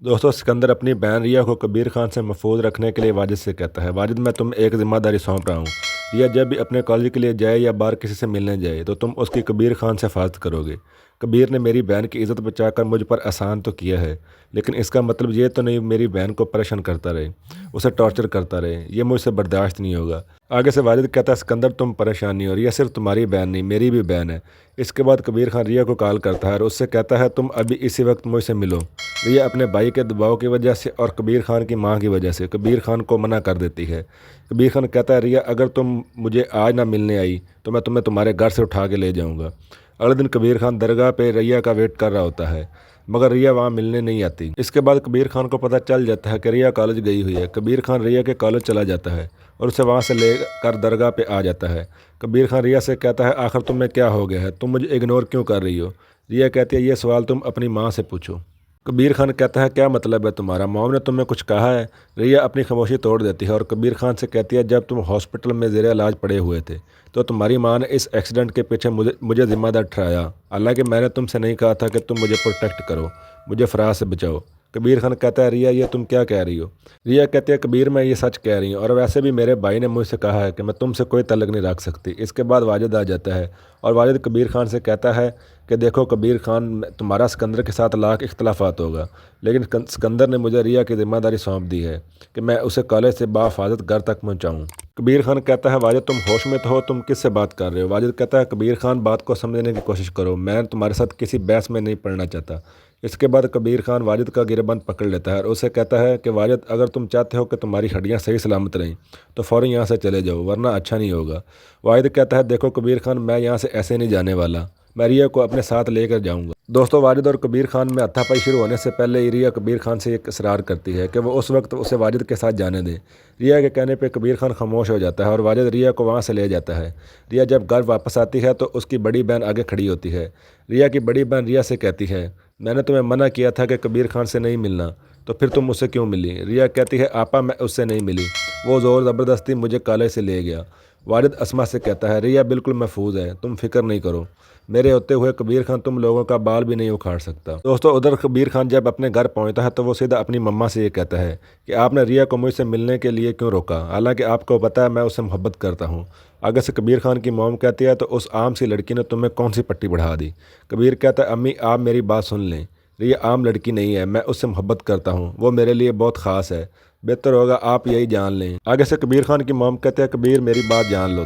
दोस्तों सिकंदर अपनी बहन रिया को कबीर खान से महफूज रखने के लिए वाजिद से कहता है, वाजिद मैं तुम्हें एक जिम्मेदारी सौंप रहा हूँ। रिया जब भी अपने कॉलेज के लिए जाए या बाहर किसी से मिलने जाए तो तुम उसकी कबीर खान से हिफाजत करोगे। कबीर ने मेरी बहन की इज़्ज़त बचाकर मुझ पर एहसान तो किया है, लेकिन इसका मतलब ये तो नहीं मेरी बहन को परेशान करता रहे, उसे टॉर्चर करता रहे। ये मुझसे बर्दाश्त नहीं होगा। आगे से वाजिद कहता है, सिकंदर तुम परेशान नहीं हो, रिया सिर्फ तुम्हारी बहन नहीं मेरी भी बहन है। इसके बाद कबीर खान रिया को कॉल करता है और उससे कहता है, तुम अभी इसी वक्त मुझसे मिलो। रिया अपने भाई के दबाव की वजह से और कबीर खान की मां की वजह से कबीर खान को मना कर देती है। कबीर खान कहता है, रिया अगर तुम मुझे आज ना मिलने आई तो मैं तुम्हें तुम्हारे घर से उठा के ले जाऊंगा। अगले दिन कबीर खान दरगाह पे रिया का वेट कर रहा होता है, मगर रिया वहाँ मिलने नहीं आती। इसके बाद कबीर खान को पता चल जाता है कि रिया कॉलेज गई हुई है। कबीर खान रिया के कॉलेज चला जाता है और उसे वहाँ से लेकर दरगाह पे आ जाता है। कबीर खान रिया से कहता है, आखिर तुम्हें क्या हो गया है, तुम मुझे इग्नोर क्यों कर रही हो। रिया कहती है, ये सवाल तुम अपनी माँ से पूछो। कबीर खान कहता है, क्या मतलब है तुम्हारा, मॉम ने तुम्हें कुछ कहा है। रिया अपनी खामोशी तोड़ देती है और कबीर खान से कहती है, जब तुम हॉस्पिटल में ज़ेर इलाज पड़े हुए थे तो तुम्हारी माँ ने इस एक्सीडेंट के पीछे मुझे ज़िम्मेदार ठहराया। हालांकि मैंने तुमसे नहीं कहा था कि तुम मुझे प्रोटेक्ट करो, मुझे फराज से बचाओ। कबीर खान कहता है, रिया ये तुम क्या कह रही हो। रिया कहती है, कबीर मैं ये सच कह रही हूँ, और वैसे भी मेरे भाई ने मुझसे कहा है कि मैं तुमसे कोई तल्लक नहीं रख सकती। इसके बाद वाजिद आ जाता है और वाजिद कबीर खान से कहता है कि देखो कबीर खान, तुम्हारा सिकंदर के साथ लाख इख्तलाफात होगा, लेकिन सिकंदर ने मुझे रिया की जिम्मेदारी सौंप दी है कि मैं उसे कॉलेज से बाहिफाजत घर तक पहुँचाऊँ। कबीर खान कहता है, वाजिद तुम होश में तो हो, तुम किससे बात कर रहे हो। वाजिद कहता है, कबीर खान बात को समझने की कोशिश करो, मैं तुम्हारे साथ किसी बहस में नहीं पड़ना चाहता। इसके बाद कबीर खान वाजिद का गिरबान पकड़ लेता है और उसे कहता है कि वाजिद अगर तुम चाहते हो कि तुम्हारी हड्डियां सही सलामत रहें तो फ़ौरन यहाँ से चले जाओ, वरना अच्छा नहीं होगा। वाजिद कहता है, देखो कबीर खान मैं यहाँ से ऐसे नहीं जाने वाला, मैं रिया को अपने साथ लेकर जाऊँगा। दोस्तों वाजिद और कबीर खान में हाथापाई शुरू होने से पहले ही रिया कबीर खान से एक इसरार करती है कि वो उस वक्त उसे वाजिद के साथ जाने दें। रिया के कहने पे कबीर खान खामोश हो जाता है और वाजिद रिया को वहाँ से ले जाता है। रिया जब घर वापस आती है तो उसकी बड़ी बहन आगे खड़ी होती है। रिया की बड़ी बहन रिया से कहती है, मैंने तुम्हें मना किया था कि कबीर खान से नहीं मिलना, तो फिर तुम उससे क्यों मिली। रिया कहती है, आपा मैं उससे नहीं मिली, वो ज़ोर ज़बरदस्ती मुझे कॉलेज से ले गया। वालिद अस्मा से कहता है, रिया बिल्कुल महफूज है, तुम फिक्र नहीं करो, मेरे होते हुए कबीर खान तुम लोगों का बाल भी नहीं उखाड़ सकता। दोस्तों उधर कबीर खान जब अपने घर पहुंचता है तो वो सीधा अपनी मम्मा से ये कहता है कि आपने रिया को मुझसे मिलने के लिए क्यों रोका, हालांकि आपको पता है मैं उससे मोहब्बत करता हूं। आगे से कबीर खान की मॉम कहती है, तो उस आम सी लड़की ने तुम्हें कौन सी पट्टी बढ़ा दी। कबीर कहता है, अम्मी आप मेरी बात सुन लें, रिया आम लड़की नहीं है, मैं उससे मोहब्बत करता हूँ, वो मेरे लिए बहुत ख़ास है, बेहतर होगा आप यही जान लें। आगे से कबीर खान की मॉम कहते हैं, कबीर मेरी बात जान लो,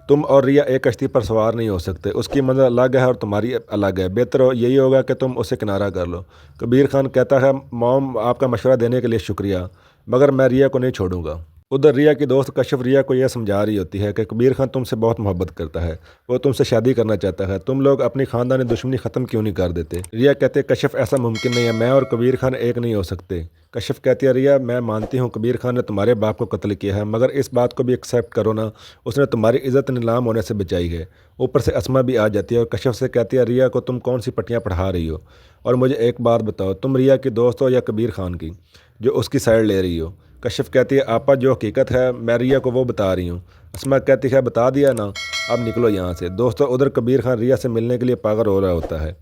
तुम और रिया एक कश्ती पर सवार नहीं हो सकते, उसकी मंजिल अलग है और तुम्हारी अलग है, बेहतर यही होगा कि तुम उसे किनारा कर लो। कबीर खान कहता है, मॉम आपका मशवरा देने के लिए शुक्रिया, मगर मैं रिया को नहीं छोड़ूंगा। उधर रिया की दोस्त कशिफ रिया को यह समझा रही होती है कि कबीर खान तुमसे बहुत मोहब्बत करता है, वो तुमसे शादी करना चाहता है, तुम लोग अपनी खानदानी दुश्मनी ख़त्म क्यों नहीं कर देते। रिया कहते, कशिफ ऐसा मुमकिन नहीं है, मैं और कबीर खान एक नहीं हो सकते। कशिफ कहती है, रिया मैं मानती हूँ कबीर खान ने तुम्हारे बाप को कत्ल किया है, मगर इस बात को भी एक्सेप्ट करो ना, उसने तुम्हारी इज़्ज़त नीलाम होने से बचाई है। ऊपर से अस्मा भी आ जाती है और कशिफ से कहती है, रिया को तुम कौन सी पट्टियाँ पढ़ा रही हो, और मुझे एक बात बताओ, तुम रिया की दोस्त हो या कबीर खान की जो उसकी साइड ले रही हो। कशिफ कहती है, आपा जो हकीकत है मैं रिया को वो बता रही हूँ। अस्मा कहती है, बता दिया ना, अब निकलो यहाँ से। दोस्तों उधर कबीर खान रिया से मिलने के लिए पागल हो रहा होता है।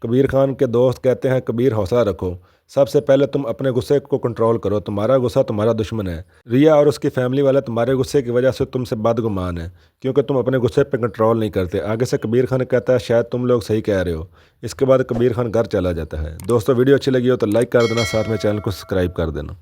कबीर खान के दोस्त कहते हैं, कबीर हौसला रखो, सबसे पहले तुम अपने गुस्से को कंट्रोल करो, तुम्हारा गुस्सा तुम्हारा दुश्मन है। रिया और उसकी फैमिली वाले तुम्हारे गुस्से की वजह से तुमसे बदगुमान है, क्योंकि तुम अपने गुस्से पर कंट्रोल नहीं करते। आगे से कबीर खान कहता है, शायद तुम लोग सही कह रहे हो। इसके बाद कबीर खान घर चला जाता है। दोस्तों वीडियो अच्छी लगी हो तो लाइक कर देना, साथ में चैनल को सब्सक्राइब कर देना।